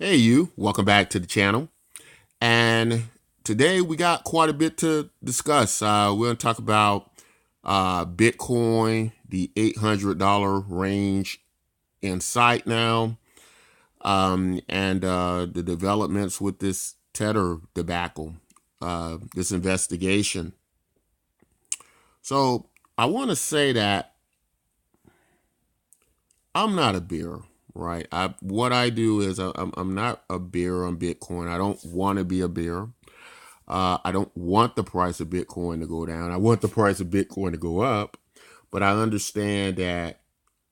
Hey, welcome back to the channel. And today we got quite a bit to discuss. We're going to talk about Bitcoin, the $800 range in sight now, and the developments with this Tether debacle, this investigation. So I want to say that I'm not a bear, right? What I do is I'm not a bear on Bitcoin. I don't want to be a bear. I don't want the price of Bitcoin to go down. I want the price of Bitcoin to go up, but I understand that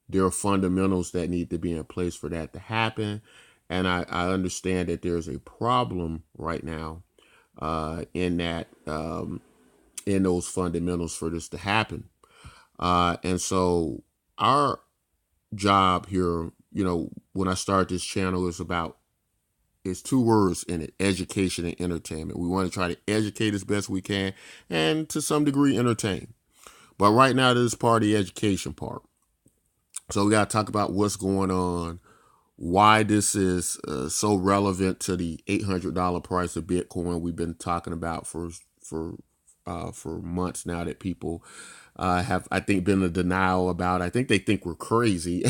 there are fundamentals that need to be in place for that to happen. And I understand that there's a problem right now in those fundamentals for this to happen. And so our job here, when I start this channel, is about it's two words in it: education and entertainment. We want to try to educate as best we can and to some degree entertain. But right now, this is part of the education part. So we got to talk about what's going on, why this is so relevant to the $800 price of Bitcoin we've been talking about for months now, that people have, I think, been in denial about. I think they think we're crazy.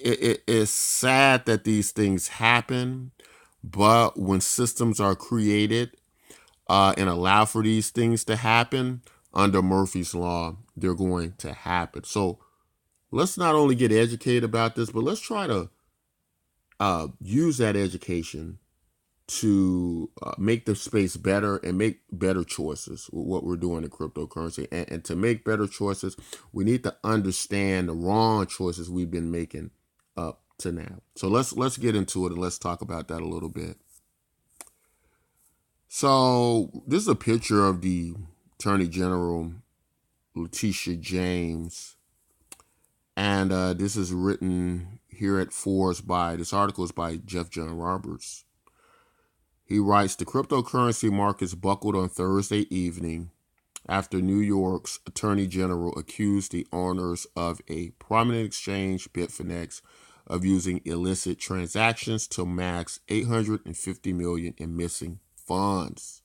It's sad that these things happen, but when systems are created and allow for these things to happen under Murphy's Law, they're going to happen. So let's not only get educated about this, but let's try to use that education to make the space better and make better choices with what we're doing in cryptocurrency. And to make better choices, we need to understand the wrong choices we've been making up to now. So let's get into it and let's talk about that a little bit. So this is a picture of the Attorney General, Letitia James. And this is written here at Forbes this article is by Jeff John Roberts. He writes, the cryptocurrency markets buckled on Thursday evening after New York's Attorney General accused the owners of a prominent exchange, Bitfinex, of using illicit transactions to max $850 million in missing funds.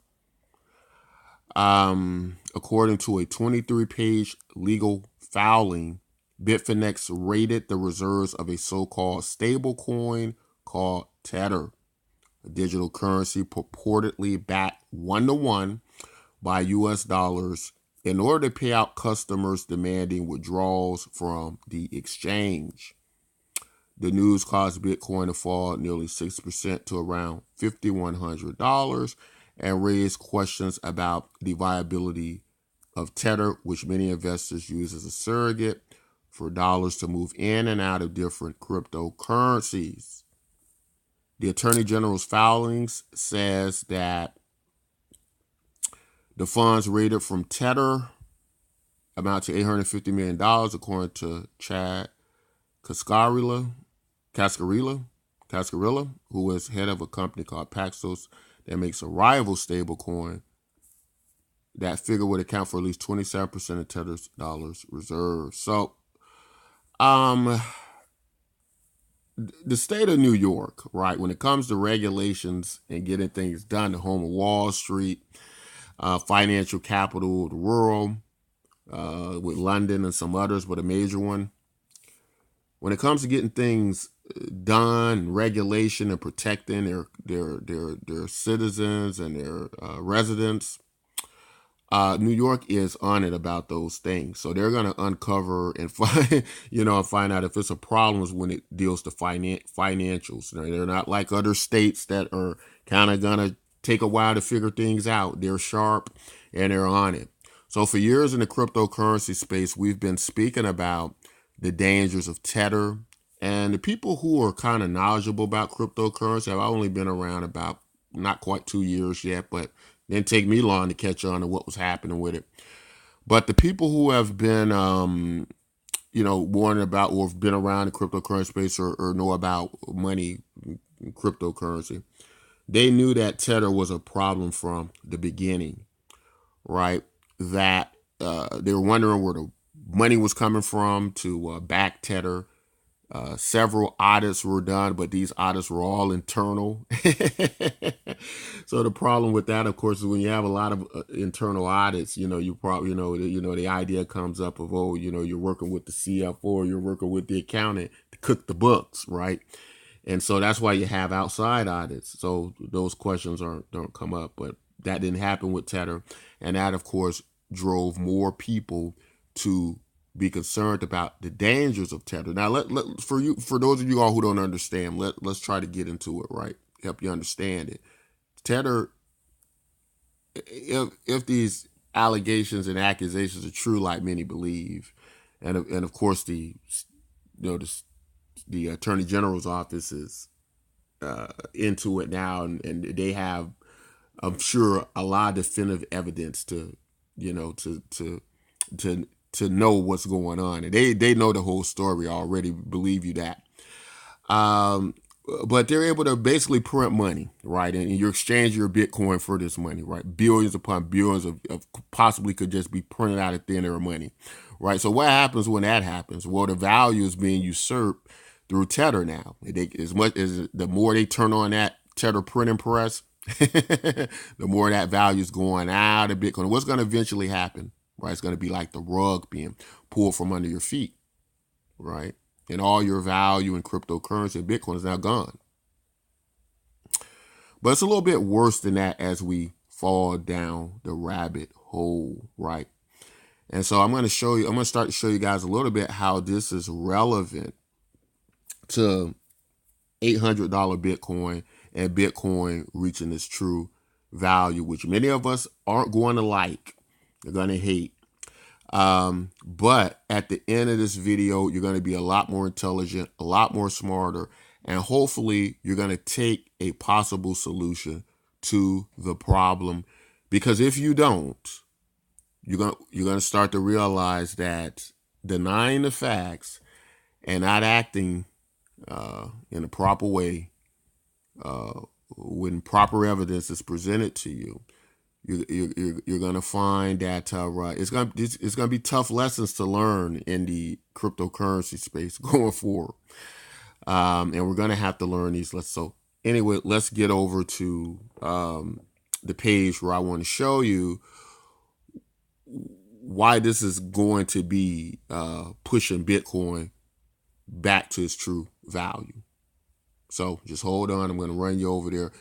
According to a 23-page legal filing, Bitfinex raided the reserves of a so-called stablecoin called Tether, a digital currency purportedly backed 1-to-1 by US dollars, in order to pay out customers demanding withdrawals from the exchange. The news caused Bitcoin to fall nearly 6% to around $5,100 and raised questions about the viability of Tether, which many investors use as a surrogate for dollars to move in and out of different cryptocurrencies. The Attorney General's filings says that the funds raided from Tether amount to $850 million, according to Chad Cascarilla, who is head of a company called Paxos that makes a rival stablecoin. That figure would account for at least 27% of Tether's dollars reserves. So, the state of New York, right, when it comes to regulations and getting things done, the home of Wall Street, financial capital of the world, with London and some others, but a major one. When it comes to getting things done, regulation and protecting their citizens and their residents, New York is on it about those things. So they're going to uncover and find out if it's a problem when it deals to financials. They're not like other states that are kind of going to take a while to figure things out. They're sharp and they're on it. So for years in the cryptocurrency space, we've been speaking about the dangers of Tether. And the people who are kind of knowledgeable about cryptocurrency, have only been around about not quite 2 years yet, but didn't take me long to catch on to what was happening with it. But the people who have been, warning about or have been around the cryptocurrency space or know about money, cryptocurrency, they knew that Tether was a problem from the beginning, right? That they were wondering where the money was coming from to back Tether. Several audits were done, but these audits were all internal. So the problem with that, of course, is when you have a lot of internal audits, you probably, the idea comes up of, oh, you're working with the CFO, you're working with the accountant to cook the books, right? And so that's why you have outside audits. So those questions don't come up, but that didn't happen with Tether. And that, of course, drove more people to be concerned about the dangers of Tether. Now, for those of you all who don't understand, let's try to get into it, right? Help you understand it. Tether, if these allegations and accusations are true, like many believe, and of course the Attorney General's office is into it now, and they have, I'm sure, a lot of definitive evidence to know what's going on, and they know the whole story already. Believe you that. Um, but they're able to basically print money, right? And you exchange your Bitcoin for this money, right? Billions upon billions of possibly could just be printed out of thin air money, right? So what happens when that happens? Well, the value is being usurped through Tether now. As much as the more they turn on that Tether printing press, the more that value is going out of Bitcoin. What's going to eventually happen, right? It's going to be like the rug being pulled from under your feet, right? And all your value in cryptocurrency and Bitcoin is now gone. But it's a little bit worse than that as we fall down the rabbit hole, right? And so I'm going to start to show you guys a little bit how this is relevant to $800 Bitcoin and Bitcoin reaching its true value, which many of us aren't going to like. They're going to hate. But at the end of this video, you're going to be a lot more intelligent, a lot more smarter, and hopefully you're going to take a possible solution to the problem. Because if you don't, you're going to start to realize that denying the facts and not acting in a proper way when proper evidence is presented to you, you're going to find that it's going to be tough lessons to learn in the cryptocurrency space going forward. And we're going to have to learn these lessons. So anyway, let's get over to the page where I want to show you why this is going to be pushing Bitcoin back to its true value. So just hold on. I'm going to run you over there.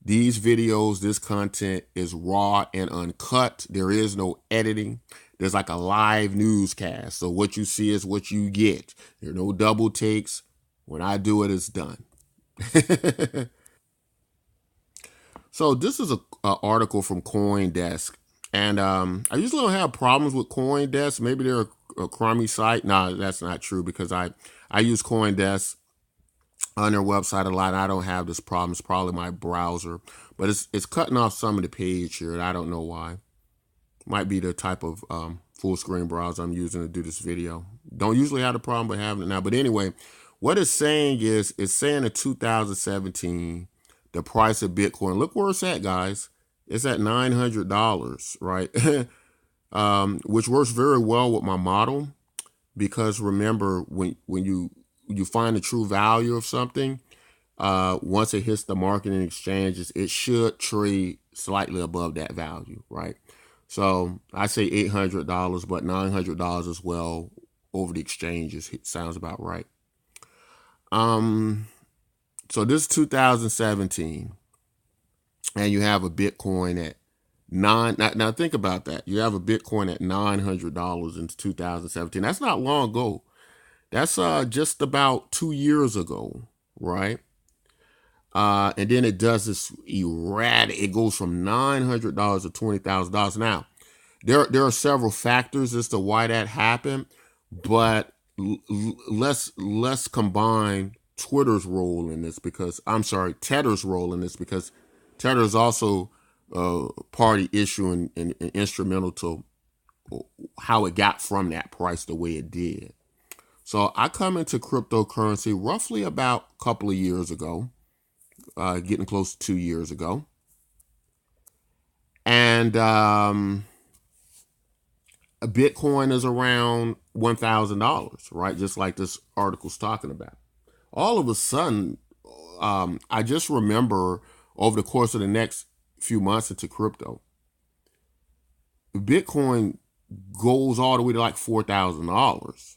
These videos, this content is raw and uncut. There is no editing. There's like a live newscast. So what you see is what you get. There are no double takes. When I do it, it's done. So this is a article from CoinDesk. And I usually don't have problems with CoinDesk. Maybe they're a crummy site. No, that's not true, because I use CoinDesk on their website a lot. I don't have this problem. It's probably my browser, but it's cutting off some of the page here, and I don't know why. Might be the type of full screen browser I'm using to do this video. Don't usually have the problem, but having it now. But anyway, what it's saying is, it's saying in 2017, the price of Bitcoin, look where it's at, guys. It's at $900, right? Which works very well with my model, because remember, when you find the true value of something, once it hits the market and exchanges, it should trade slightly above that value, right? So I say $800, but $900 as well over the exchanges. It sounds about right. So this is 2017, and you have a Bitcoin at now think about that. You have a Bitcoin at $900 in 2017. That's not long ago. That's just about 2 years ago, right? And then it does this erratic. It goes from $900 to $20,000. Now, there are several factors as to why that happened, but let's combine Tether's role in this, because Tether is also party issue and instrumental to how it got from that price the way it did. So I come into cryptocurrency roughly about a couple of years ago, getting close to 2 years ago. And a Bitcoin is around $1,000, right? Just like this article's talking about. all of a sudden, I just remember over the course of the next few months into crypto, Bitcoin goes all the way to like $4,000.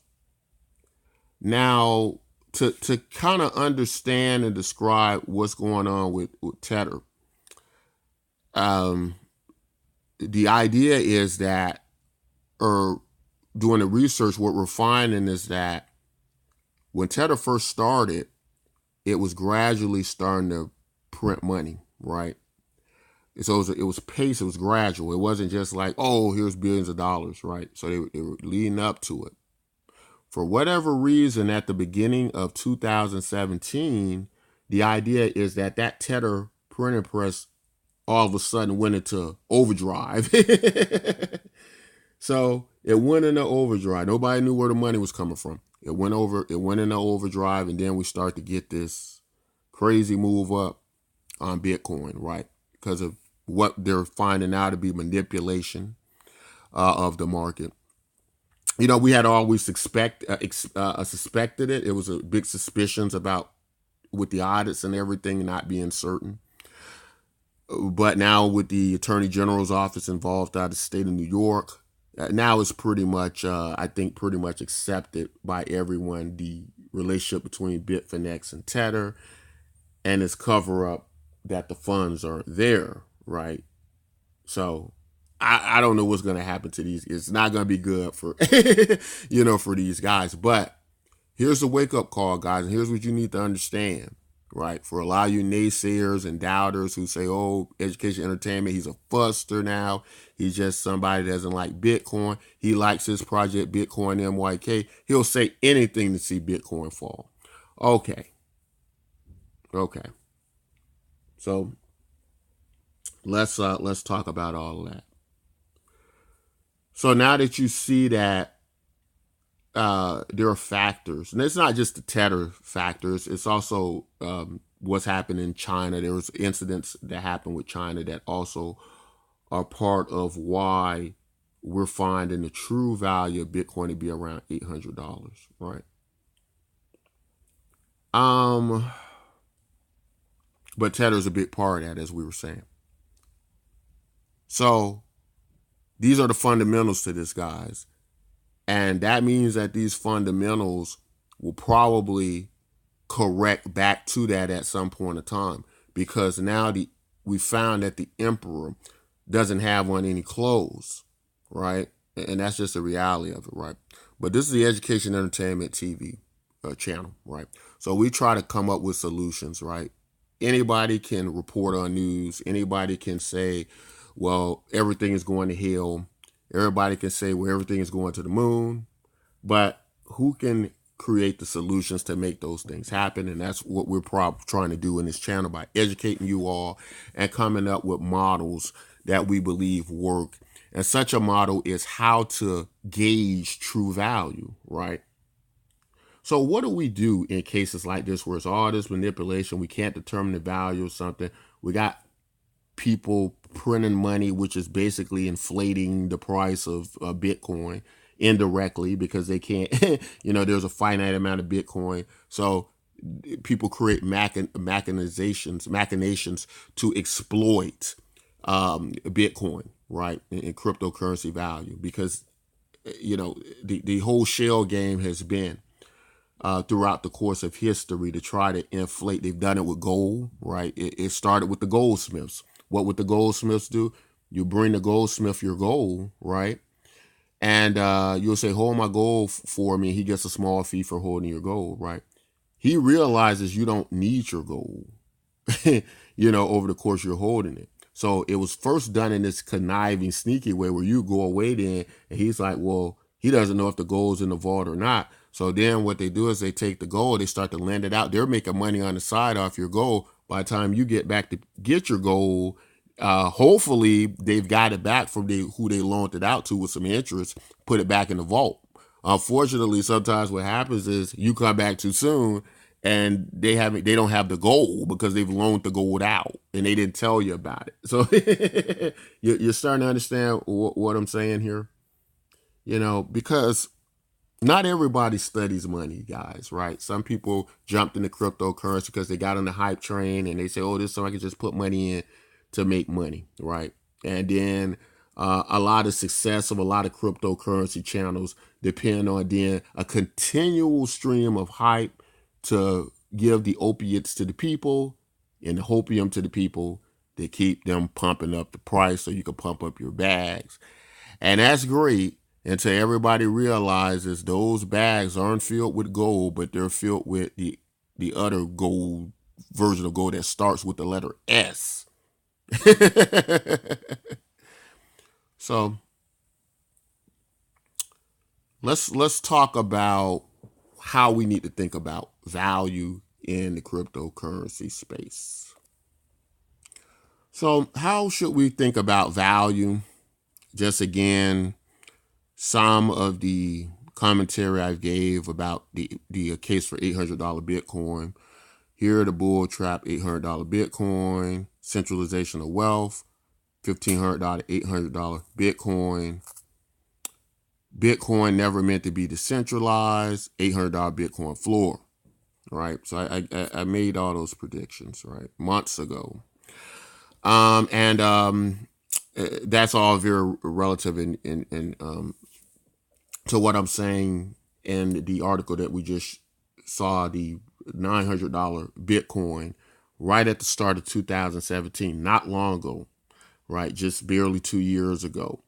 Now, to kind of understand and describe what's going on with Tether, um, the idea is that, or doing the research, what we're finding is that when Tether first started, it was gradually starting to print money, right? So it was pace, it was gradual. It wasn't just like, oh, here's billions of dollars, right? So they were leading up to it. For whatever reason, at the beginning of 2017, the idea is that Tether printing press all of a sudden went into overdrive. So it went into overdrive. Nobody knew where the money was coming from. It went into overdrive, and then we start to get this crazy move up on Bitcoin, right? Because of what they're finding out to be manipulation of the market. You know, we had always suspected it. It was a big suspicions about with the audits and everything not being certain. But now with the Attorney General's office involved out of the state of New York, now it's pretty much, I think, pretty much accepted by everyone, the relationship between Bitfinex and Tether, and its cover up that the funds are there, right? So I don't know what's going to happen to these. It's not going to be good for, for these guys. But here's a wake up call, guys. And here's what you need to understand, right? For a lot of you naysayers and doubters who say, oh, education, entertainment, he's a fuster now. He's just somebody that doesn't like Bitcoin. He likes his project, Bitcoin MYK. He'll say anything to see Bitcoin fall. Okay. So let's talk about all of that. So now that you see that there are factors, and it's not just the Tether factors, it's also what's happened in China. There was incidents that happened with China that also are part of why we're finding the true value of Bitcoin to be around $800, right? But Tether's a big part of that, as we were saying. So these are the fundamentals to this, guys. And that means that these fundamentals will probably correct back to that at some point in time, because now we found that the emperor doesn't have on any clothes, right? And that's just the reality of it, right? But this is the Education Entertainment TV channel, right? So we try to come up with solutions, right? Anybody can report on news. Anybody can say, well, everything is going to hell. Everybody can say, well, everything is going to the moon. But who can create the solutions to make those things happen? And that's what we're trying to do in this channel by educating you all and coming up with models that we believe work. And such a model is how to gauge true value, right? So what do we do in cases like this where it's all this manipulation? We can't determine the value of something. We got people printing money, which is basically inflating the price of Bitcoin indirectly, because they can't, there's a finite amount of Bitcoin. So people create machinations to exploit Bitcoin, right? And cryptocurrency value, because, the whole shell game has been throughout the course of history to try to inflate. They've done it with gold, right? It started with the goldsmiths. What would the goldsmiths do? You bring the goldsmith your gold, right? And you'll say, hold my gold for me. He gets a small fee for holding your gold, right? He realizes you don't need your gold, over the course you're holding it. So it was first done in this conniving, sneaky way where you go away then, and he's like, well, he doesn't know if the gold's in the vault or not. So then what they do is they take the gold, they start to lend it out. They're making money on the side off your gold. By the time you get back to get your gold, hopefully they've got it back from who they loaned it out to with some interest, put it back in the vault. Unfortunately, sometimes what happens is you come back too soon and they don't have the gold because they've loaned the gold out and they didn't tell you about it. So you're starting to understand what I'm saying here, because not everybody studies money, guys, right? Some people jumped into cryptocurrency because they got on the hype train and they say, oh, this so I can just put money in to make money, right? And then a lot of success of a lot of cryptocurrency channels depend on then a continual stream of hype to give the opiates to the people and the hopium to the people to keep them pumping up the price so you can pump up your bags. And that's great until everybody realizes those bags aren't filled with gold, but they're filled with the other gold version of gold that starts with the letter S. So let's talk about how we need to think about value in the cryptocurrency space. So how should we think about value? Just again, some of the commentary I gave about the case for $800 Bitcoin. Here, the bull trap, $800 Bitcoin, centralization of wealth, $1,500, $800 Bitcoin. Bitcoin never meant to be decentralized, $800 Bitcoin floor, right? So I made all those predictions, right, months ago. That's all very relative in to what I'm saying in the article that we just saw, the $900 Bitcoin right at the start of 2017, not long ago, right? Just barely 2 years ago.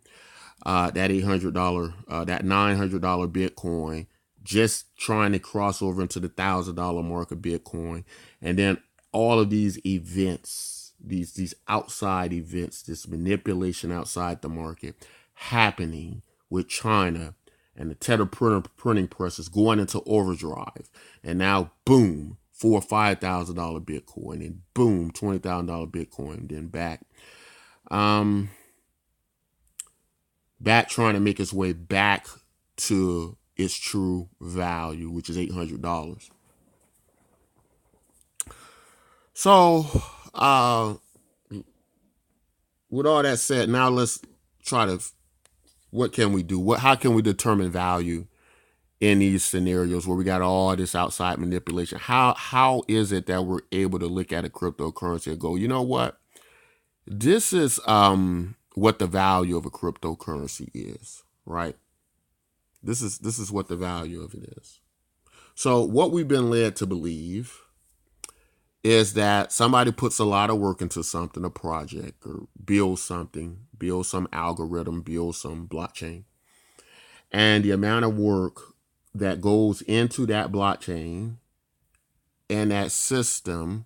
That $800, that $900 Bitcoin, just trying to cross over into the $1,000 mark of Bitcoin. And then all of these events, these outside events, this manipulation outside the market happening with China and the Tether printing presses going into overdrive. And now, boom, $4,000 or $5,000 Bitcoin, and boom, $20,000 Bitcoin, then back. Back trying to make its way back to its true value, which is $800. So, with all that said, now let's try to, what can we do? How can we determine value in these scenarios where we got all this outside manipulation? How is it that we're able to look at a cryptocurrency and go, you know what? This is what the value of a cryptocurrency is, right? This is what the value of it is. So what we've been led to believe is that somebody puts a lot of work into something, a project, or build something, build some algorithm, build some blockchain. And the amount of work that goes into that blockchain and that system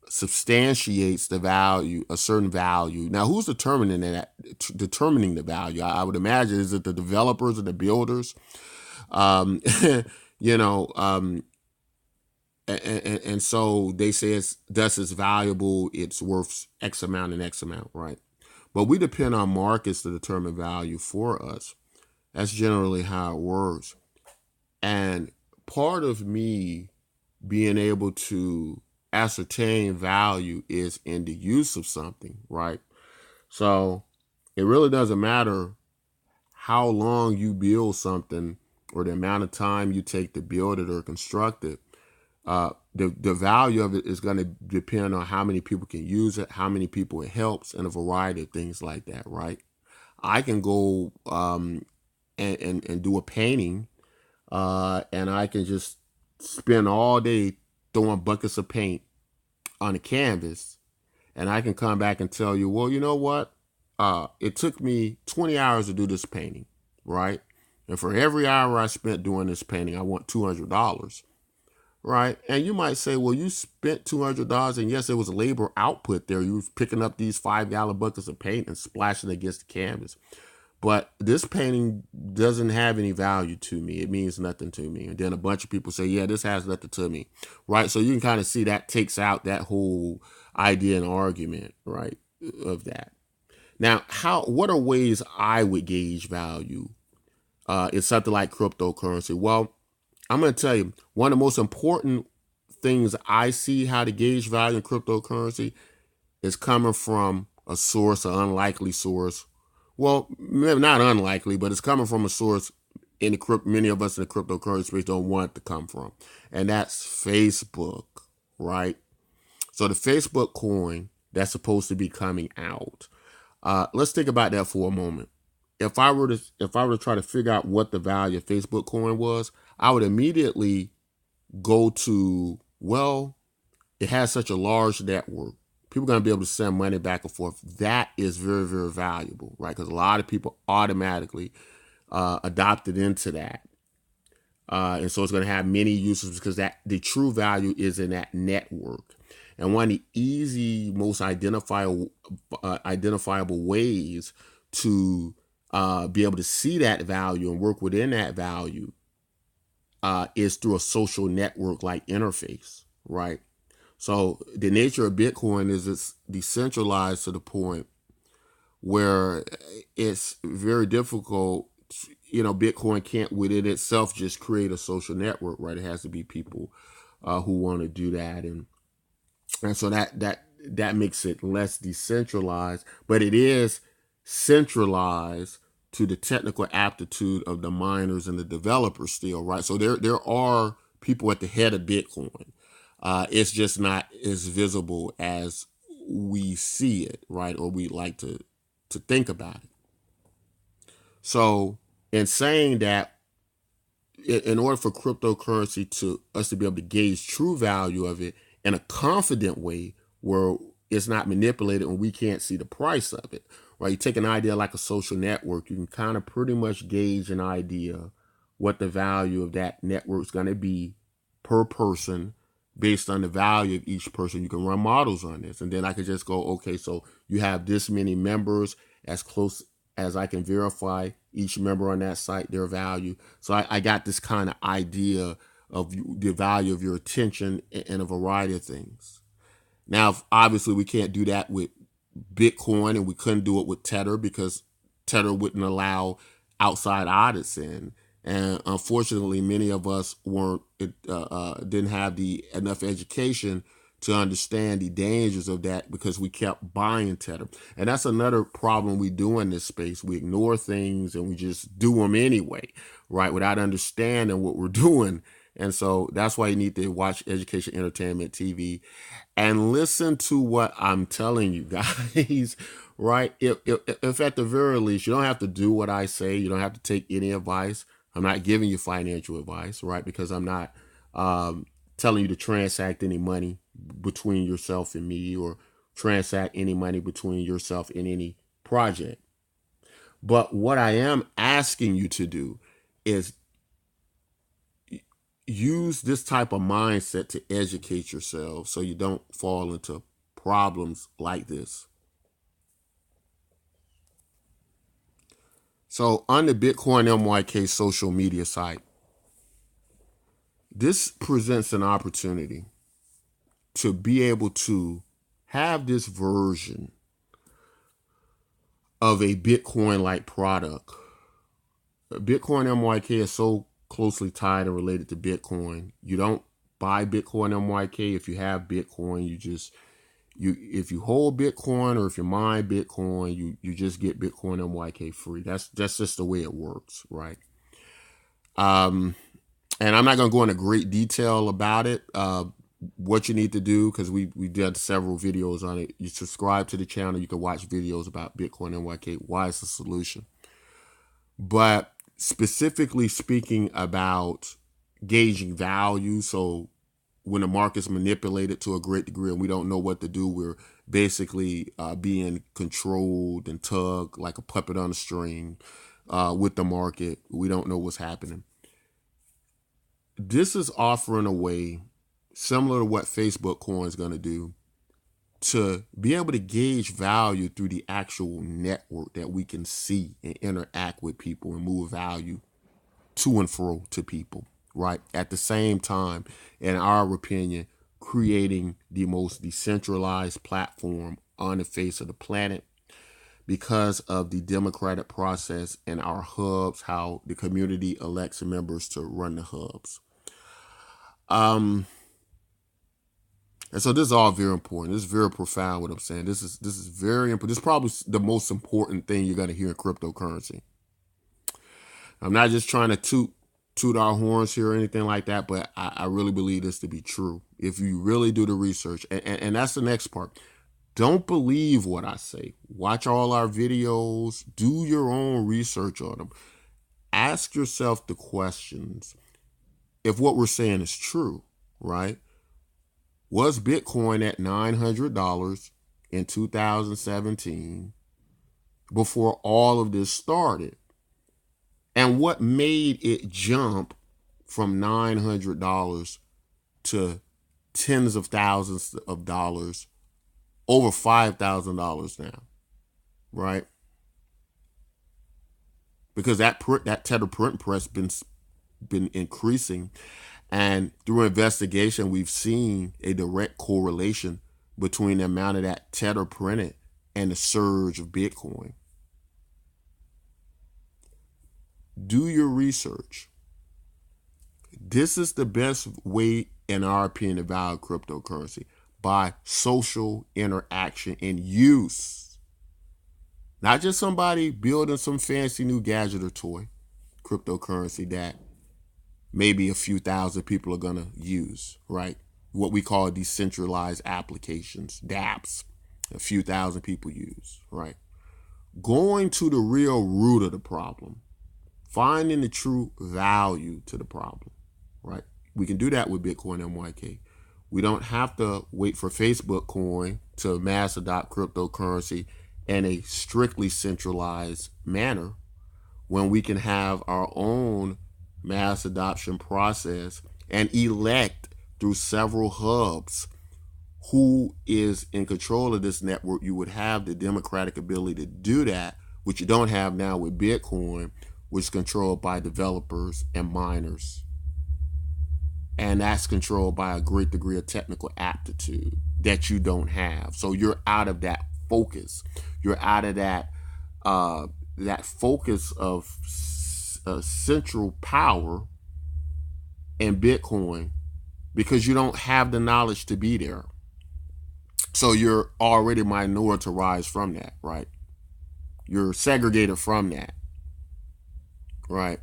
substantiates the value, a certain value. Now, who's determining that? Determining the value? I would imagine is it the developers or the builders? You know, and so they say thus it's valuable. It's worth X amount and X amount, right? But we depend on markets to determine value for us. That's generally how it works. And part of me being able to ascertain value is in the use of something, right? So it really doesn't matter how long you build something or the amount of time you take to build it or construct it. The value of it is going to depend on how many people can use it, how many people it helps, and a variety of things like that, right? I can go and do a painting, and I can just spend all day throwing buckets of paint on a canvas, and I can come back and tell you, well, you know what? It took me 20 hours to do this painting, right? And for every hour I spent doing this painting, I want $200, right? And you might say, well, you spent $200, and yes, there was a labor output there. You was picking up these 5-gallon buckets of paint and splashing against the canvas. But this painting doesn't have any value to me. It means nothing to me. And then a bunch of people say, yeah, this has nothing to me, right? So you can kind of see that takes out that whole idea and argument, right, of that. Now, what are ways I would gauge value in something like cryptocurrency? Well, I'm going to tell you, one of the most important things I see how to gauge value in cryptocurrency is coming from a source, an unlikely source. Well, maybe not unlikely, but it's coming from a source in the many of us in the cryptocurrency space don't want it to come from, and that's Facebook, right? So the Facebook coin that's supposed to be coming out. Let's think about that for a moment. If I were to try to figure out what the value of Facebook coin was, I would immediately go to, well, it has such a large network. People are going to be able to send money back and forth. That is very, very valuable, right? Because a lot of people automatically adopted into that. And so it's going to have many uses because that the true value is in that network. And one of the easy, most identifiable ways to be able to see that value and work within that value is through a social network like interface, right? So the nature of Bitcoin is it's decentralized to the point where it's very difficult. Bitcoin can't within itself just create a social network, right? It has to be people who want to do that, and so that makes it less decentralized, but it is centralized to the technical aptitude of the miners and the developers still, right? So there are people at the head of Bitcoin. It's just not as visible as we see it, right? Or we like to think about it. So in saying that, in order for cryptocurrency to us to be able to gauge true value of it in a confident way where it's not manipulated and we can't see the price of it, right? You take an idea like a social network, you can kind of pretty much gauge an idea what the value of that network is going to be per person based on the value of each person. You can run models on this. And then I could just go, okay, so you have this many members, as close as I can verify each member on that site, their value. So I got this kind of idea of the value of your attention and a variety of things. Now, obviously, we can't do that with Bitcoin, and we couldn't do it with Tether because Tether wouldn't allow outside audits in. And unfortunately, many of us didn't have enough education to understand the dangers of that because we kept buying Tether. And that's another problem we do in this space. We ignore things and we just do them anyway, right? Without understanding what we're doing. And so that's why you need to watch Education Entertainment TV and listen to what I'm telling you guys, right? If at the very least, you don't have to do what I say. You don't have to take any advice. I'm not giving you financial advice, right? Because I'm not telling you to transact any money between yourself and me or transact any money between yourself and any project. But what I am asking you to do is use this type of mindset to educate yourself so you don't fall into problems like this. So on the Bitcoin MYK social media site, this presents an opportunity to be able to have this version of a Bitcoin-like product. Bitcoin MYK is so closely tied and related to Bitcoin. You don't buy Bitcoin MYK. If you have Bitcoin, if you hold Bitcoin or if you mine Bitcoin, you just get Bitcoin MYK free. That's just the way it works, right? And I'm not going to go into great detail about it. What you need to do, because we did several videos on it. You subscribe to the channel, you can watch videos about Bitcoin NYK, why it's a solution. But specifically speaking about gauging value, so when the market's manipulated to a great degree and we don't know what to do, we're basically being controlled and tugged like a puppet on a string with the market. We don't know what's happening. This is offering a way similar to what Facebook coin is going to do to be able to gauge value through the actual network that we can see and interact with people and move value to and fro to people, right? At the same time, in our opinion, creating the most decentralized platform on the face of the planet because of the democratic process and our hubs, how the community elects members to run the hubs. And so this is all very important. This is very profound what I'm saying. This is very important. This is probably the most important thing you're going to hear in cryptocurrency. I'm not just trying to toot our horns here or anything like that, but I really believe this to be true. If you really do the research, and that's the next part. Don't believe what I say. Watch all our videos. Do your own research on them. Ask yourself the questions. If what we're saying is true, right? Was Bitcoin at $900 in 2017 before all of this started? And what made it jump from $900 to tens of thousands of dollars, over $5,000 now, right? Because that Tether print press been increasing, and through investigation, we've seen a direct correlation between the amount of that Tether printed and the surge of Bitcoin. Do your research. This is the best way, in our opinion, to value cryptocurrency, by social interaction and use. Not just somebody building some fancy new gadget or toy, cryptocurrency that maybe a few thousand people are going to use, right? What we call decentralized applications, dApps, a few thousand people use, right? Going to the real root of the problem, finding the true value to the problem, right? We can do that with Bitcoin MYK. We don't have to wait for Facebook coin to mass adopt cryptocurrency in a strictly centralized manner, when we can have our own mass adoption process and elect through several hubs who is in control of this network. You would have the democratic ability to do that, which you don't have now with Bitcoin, which is controlled by developers and miners. And that's controlled by a great degree of technical aptitude that you don't have. So you're out of that focus. You're out of that focus of central power in Bitcoin, because you don't have the knowledge to be there. So you're already minoritized from that, right? You're segregated from that, right?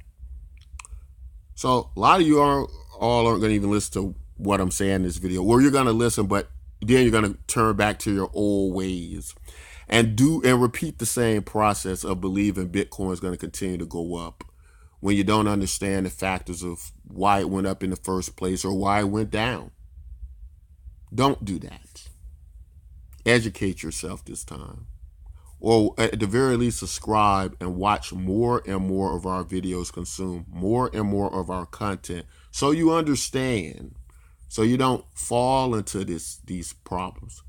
So a lot of you all aren't going to even listen to what I'm saying in this video. Well, you're going to listen, but then you're going to turn back to your old ways and repeat the same process of believing Bitcoin is going to continue to go up when you don't understand the factors of why it went up in the first place or why it went down. Don't do that. Educate yourself this time. Or at the very least, subscribe and watch more and more of our videos, consume more and more of our content, so you understand, so you don't fall into these problems,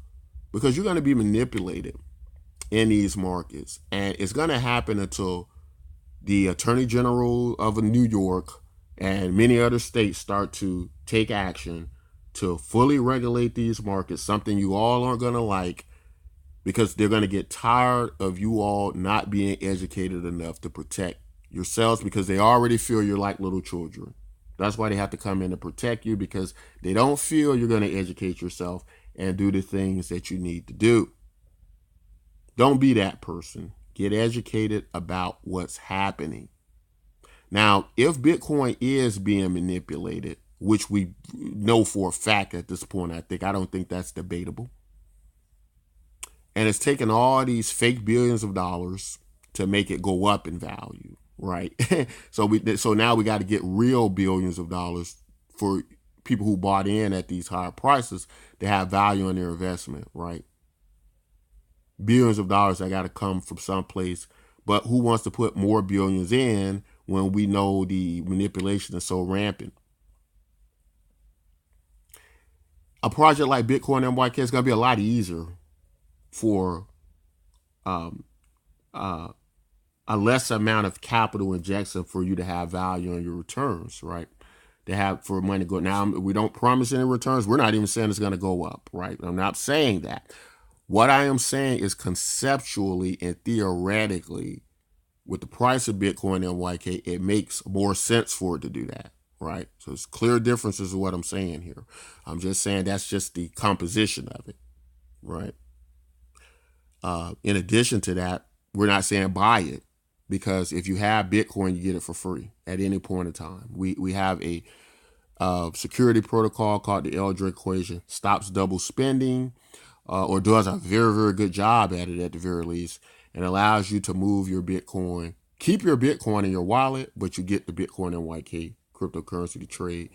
because you're going to be manipulated in these markets, and it's going to happen until the Attorney General of New York and many other states start to take action to fully regulate these markets, something you all aren't going to like, because they're going to get tired of you all not being educated enough to protect yourselves, because they already feel you're like little children. That's why they have to come in and protect you, because they don't feel you're going to educate yourself and do the things that you need to do. Don't be that person. Get educated about what's happening. Now, if Bitcoin is being manipulated, which we know for a fact at this point, I don't think that's debatable. And it's taken all these fake billions of dollars to make it go up in value, right? So now we got to get real billions of dollars for people who bought in at these higher prices to have value in their investment, right? Billions of dollars that got to come from someplace, but who wants to put more billions in when we know the manipulation is so rampant? A project like Bitcoin MYK is going to be a lot easier for a less amount of capital injection for you to have value on your returns, right? To have for money to go. Now, we don't promise any returns. We're not even saying it's going to go up, right? I'm not saying that. What I am saying is conceptually and theoretically, with the price of Bitcoin MYK, it makes more sense for it to do that, right? So it's clear differences of what I'm saying here. I'm just saying that's just the composition of it, right? In addition to that, we're not saying buy it. because if you have Bitcoin, you get it for free at any point in time. We have a security protocol called the Eldred equation, stops double spending, or does a very, very good job at it at the very least, and allows you to move your Bitcoin, keep your Bitcoin in your wallet, but you get the Bitcoin NYK cryptocurrency to trade.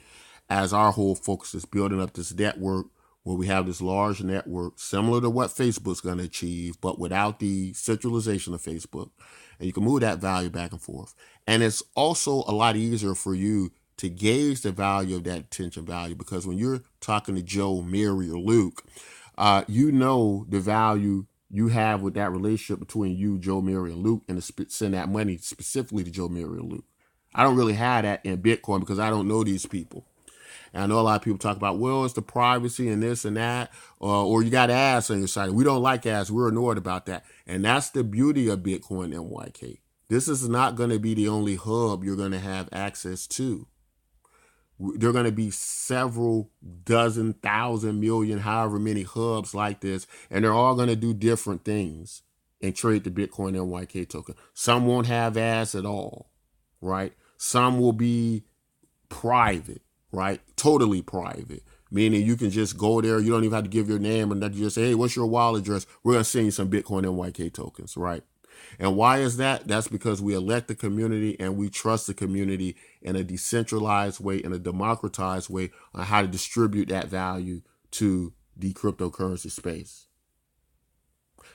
As our whole focus is building up this network where we have this large network similar to what Facebook's going to achieve, but without the centralization of Facebook. And you can move that value back and forth. And it's also a lot easier for you to gauge the value of that attention value, because when you're talking to Joe, Mary, or Luke, you know the value you have with that relationship between you, Joe, Mary, and Luke, and to send that money specifically to Joe, Mary, or Luke. I don't really have that in Bitcoin because I don't know these people. And I know a lot of people talk about, well, it's the privacy and this and that, or you got ads on your site. We don't like ads. We're annoyed about that. And that's the beauty of Bitcoin NYK. This is not going to be the only hub you're going to have access to. There are going to be several dozen, thousand, million, however many hubs like this, and they're all going to do different things and trade the Bitcoin NYK token. Some won't have ads at all, right? Some will be private, right? Totally private, meaning you can just go there. You don't even have to give your name, and you just say, hey, what's your wallet address? We're going to send you some Bitcoin NYK tokens, right? And why is that? That's because we elect the community and we trust the community in a decentralized way, in a democratized way, on how to distribute that value to the cryptocurrency space.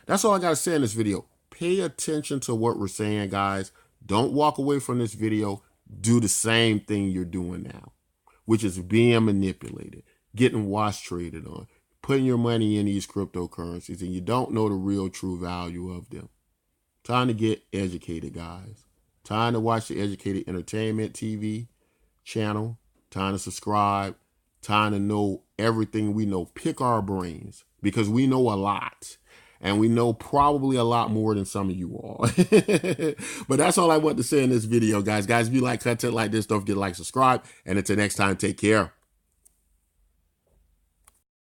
That's all I got to say in this video. Pay attention to what we're saying, guys. Don't walk away from this video. Do the same thing you're doing now, which is being manipulated, getting wash traded on, putting your money in these cryptocurrencies, and you don't know the real true value of them. Time to get educated, guys. Time to watch the Educated Entertainment TV channel. Time to subscribe. Time to know everything we know. Pick our brains, because we know a lot. And we know probably a lot more than some of you all. But that's all I want to say in this video, guys. Guys, if you like content like this, don't forget to like, subscribe. And until next time, take care.